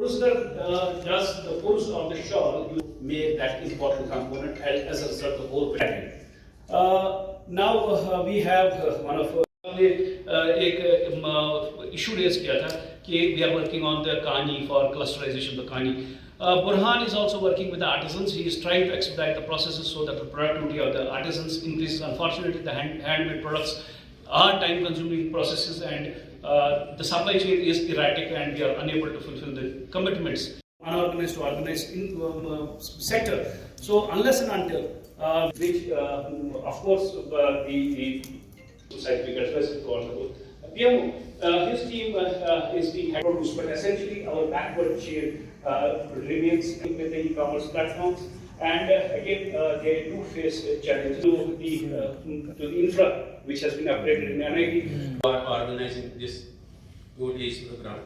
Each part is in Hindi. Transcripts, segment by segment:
Does the pulse of the shawl you make that important component as a result of the whole pattern. Now we have one of एक issue raise किया था कि we are working on the Kani for clusterization of the Kani. Burhan is also working with the artisans. He is trying to expedite the processes so that the productivity of the artisans increases. Unfortunately, the handmade products are time-consuming processes, and the supply chain is erratic, and we are unable to fulfill the commitments. Unorganized to organized sector. So unless and until, which of course the certificate specific called PMO, his team is the head produce, but essentially our backward chain remains with the e-commerce platforms. And again, they do face challenges to the infra, which has been upgraded in NIT. Are organizing this 2 days program.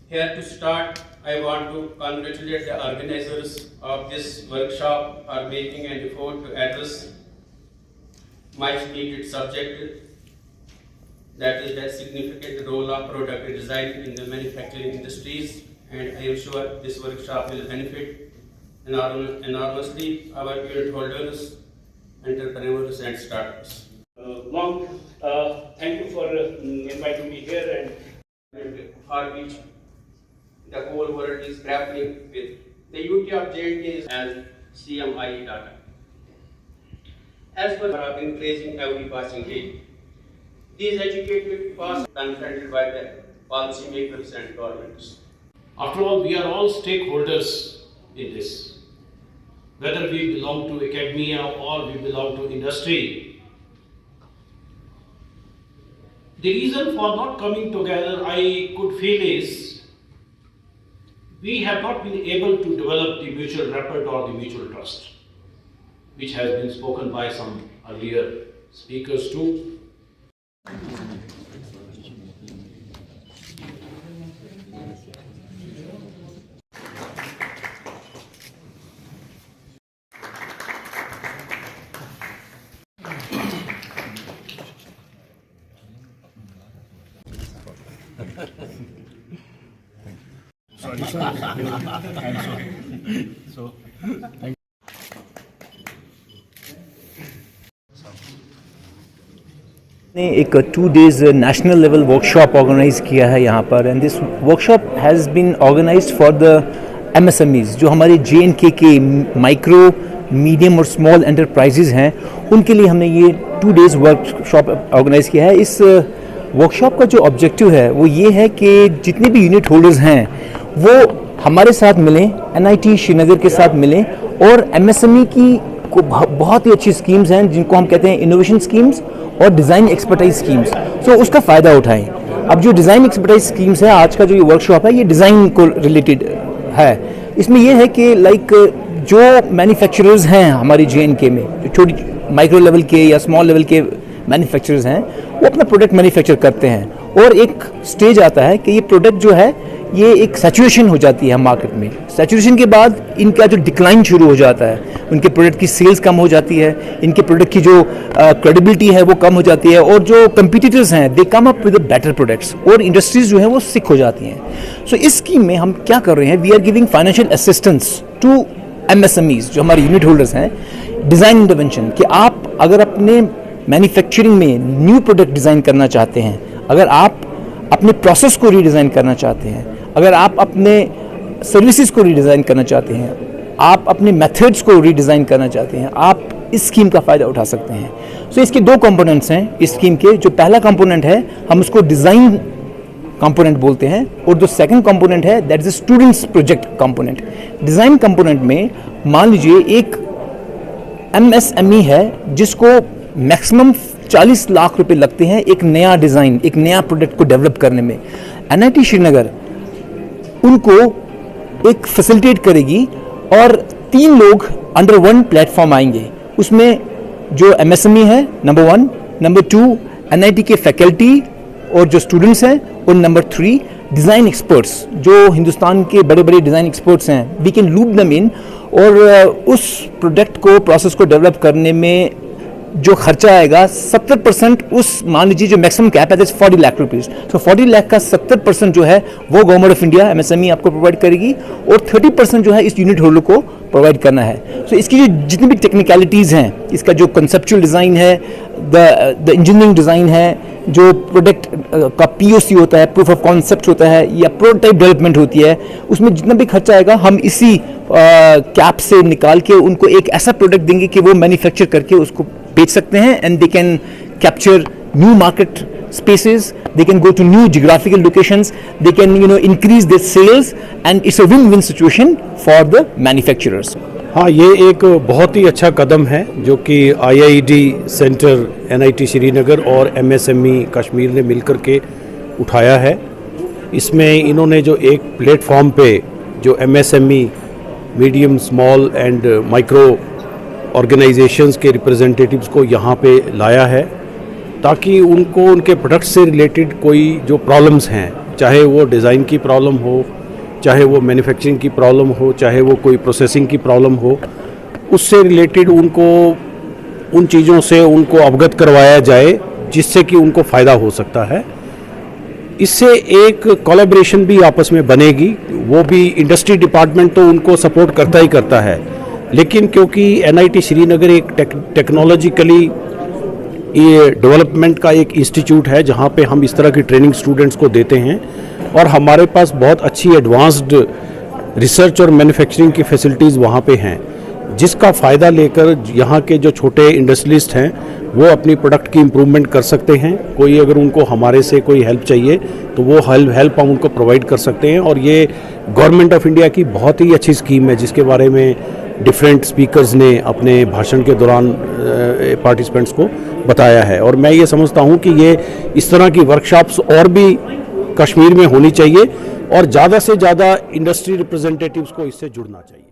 Here to start, I want to congratulate the organizers of this workshop for making an effort to address much needed subject, that is the significant role of product design in the manufacturing industries, and I am sure this workshop will benefit enormously our unit holders, entrepreneurs and startups. Thank you for inviting me here, and for which the whole world is grappling with. The UT of J&K is as CMIE data. As well have been increasing every passing day. These educated pass are confronted by the policymakers and governments. After all, we are all stakeholders in this. Whether we belong to academia or we belong to industry. The reason for not coming together, I could feel, is we have not been able to develop the mutual rapport or the mutual trust, which has been spoken by some earlier speakers too. Sorry, I'm sorry. So, thank you. ने एक 2 days national level workshop organise किया है यहाँ पर, and this workshop has been organised for the MSMEs जो हमारे J&K के माइक्रो, मीडियम और स्मॉल एंटरप्राइजेज हैं, उनके लिए हमने ये 2 days वर्कशॉप ऑर्गेनाइज किया है। इस वर्कशॉप का जो ऑब्जेक्टिव है वो ये है कि जितने भी यूनिट होल्डर्स हैं वो हमारे साथ मिलें, NIT श्रीनगर के साथ मिलें, और MSME की को बहुत ही अच्छी स्कीम्स हैं जिनको हम कहते हैं इनोवेशन स्कीम्स और डिज़ाइन एक्सपर्टाइज स्कीम्स, तो उसका फ़ायदा उठाएं। अब जो डिज़ाइन एक्सपर्टाइज स्कीम्स है, आज का जो ये वर्कशॉप है ये डिज़ाइन को रिलेटेड है। इसमें ये है कि लाइक जो मैन्युफैक्चरर्स हैं हमारी J&K में, जो छोटी माइक्रो लेवल के या स्मॉल लेवल के मैन्युफैक्चरर्स हैं, वो अपना प्रोडक्ट मैन्युफैक्चर करते हैं, और एक स्टेज आता है कि ये प्रोडक्ट जो है ये एक सैचुरेशन हो जाती है मार्केट में। सैचुरेशन के बाद इनका जो डिक्लाइन शुरू हो जाता है, उनके प्रोडक्ट की सेल्स कम हो जाती है, इनके प्रोडक्ट की जो क्रेडिबिलिटी है वो कम हो जाती है, और जो कंपटीटर्स हैं they come up with better products, और इंडस्ट्रीज जो हैं वो सिक हो जाती हैं। सो इस स्कीम में हम क्या कर रहे हैं, we are giving financial assistance to MSMEs जो हमारे यूनिट होल्डर्स हैं, डिज़ाइन इंटरवेंशन, कि आप अगर अपने मैन्युफैक्चरिंग में न्यू प्रोडक्ट डिज़ाइन करना चाहते हैं, अगर आप अपने प्रोसेस को रीडिज़ाइन करना चाहते हैं, अगर आप अपने सर्विसेज को रीडिज़ाइन करना चाहते हैं, आप अपने मेथड्स को रीडिज़ाइन करना चाहते हैं, आप इस स्कीम का फ़ायदा उठा सकते हैं। सो इसके 2 कंपोनेंट्स हैं इस स्कीम के। जो पहला कंपोनेंट है हम उसको डिज़ाइन कंपोनेंट बोलते हैं, और जो सेकंड कंपोनेंट है that is students project component. Design component में मान लीजिए एक MSME है जिसको मैक्सिमम 40 लाख रुपए लगते हैं एक नया डिज़ाइन, एक नया प्रोडक्ट को डेवलप करने में। NIT श्रीनगर उनको एक फैसिलिटेट करेगी, और 3 लोग अंडर 1 प्लेटफॉर्म आएंगे। उसमें जो MSME है नंबर 1, नंबर 2 NIT के फैकल्टी और जो स्टूडेंट्स हैं, और नंबर 3 डिज़ाइन एक्सपर्ट्स जो हिंदुस्तान के बड़े बड़े डिज़ाइन एक्सपर्ट्स हैं। We can loop them in, और उस प्रोडक्ट को, प्रोसेस को डेवलप करने में जो खर्चा आएगा 70% उस, मान लीजिए जो मैक्सिमम कैप है 40 लाख रुपीस, तो 40 लाख का 70% जो है वो गवर्नमेंट ऑफ इंडिया MSME आपको प्रोवाइड करेगी और 30% जो है इस यूनिट होल्डर को प्रोवाइड करना है। तो इसकी जो जितनी भी टेक्निकलिटीज़ हैं, इसका जो कंसेप्चुअल डिज़ाइन है, द इंजीनियरिंग डिज़ाइन है, जो प्रोडक्ट का POC होता है, प्रूफ ऑफ कॉन्सेप्ट होता है, या प्रोटोटाइप डेवलपमेंट होती है, उसमें जितना भी खर्चा आएगा हम इसी कैप से निकाल के उनको एक ऐसा प्रोडक्ट देंगे कि वो मैन्युफैक्चर करके उसको बेच सकते हैं, and they can capture new market spaces, they can go to new geographical locations, they can increase their sales, and it's a win-win situation for the manufacturers. हाँ, ये एक बहुत ही अच्छा कदम है जो कि IIED सेंटर NIT श्रीनगर और MSME कश्मीर ने मिलकर के उठाया है। इसमें इन्होंने जो एक प्लेटफॉर्म पे जो MSME medium small and micro organisations के रिप्रेजेंटेटिव्स को यहाँ पे लाया है, ताकि उनको उनके प्रोडक्ट से रिलेटेड कोई जो प्रॉब्लम्स हैं, चाहे वो डिज़ाइन की प्रॉब्लम हो, चाहे वो मैन्युफैक्चरिंग की प्रॉब्लम हो, चाहे वो कोई प्रोसेसिंग की प्रॉब्लम हो, उससे रिलेटेड उनको उन चीज़ों से उनको अवगत करवाया जाए जिससे कि उनको फ़ायदा हो सकता है। इससे एक कोलैबोरेशन भी आपस में बनेगी। वो भी इंडस्ट्री डिपार्टमेंट तो उनको सपोर्ट करता ही करता है, लेकिन क्योंकि NIT श्रीनगर एक टेक्नोलॉजिकली ये डेवलपमेंट का एक इंस्टीट्यूट है जहाँ पे हम इस तरह की ट्रेनिंग स्टूडेंट्स को देते हैं, और हमारे पास बहुत अच्छी एडवांस्ड रिसर्च और मैन्युफैक्चरिंग की फैसिलिटीज़ वहाँ पे हैं, जिसका फ़ायदा लेकर यहाँ के जो छोटे इंडस्ट्रियलिस्ट हैं वो अपनी प्रोडक्ट की इम्प्रूवमेंट कर सकते हैं। कोई अगर उनको हमारे से कोई हेल्प चाहिए तो वो हेल्प हम उनको प्रोवाइड कर सकते हैं। और ये गवर्नमेंट ऑफ इंडिया की बहुत ही अच्छी स्कीम है, जिसके बारे में डिफरेंट स्पीकर्स ने अपने भाषण के दौरान पार्टिसिपेंट्स को बताया है। और मैं ये समझता हूँ कि ये इस तरह की वर्कशॉप्स और भी कश्मीर में होनी चाहिए और ज़्यादा से ज़्यादा इंडस्ट्री रिप्रेजेंटेटिव्स को इससे जुड़ना चाहिए।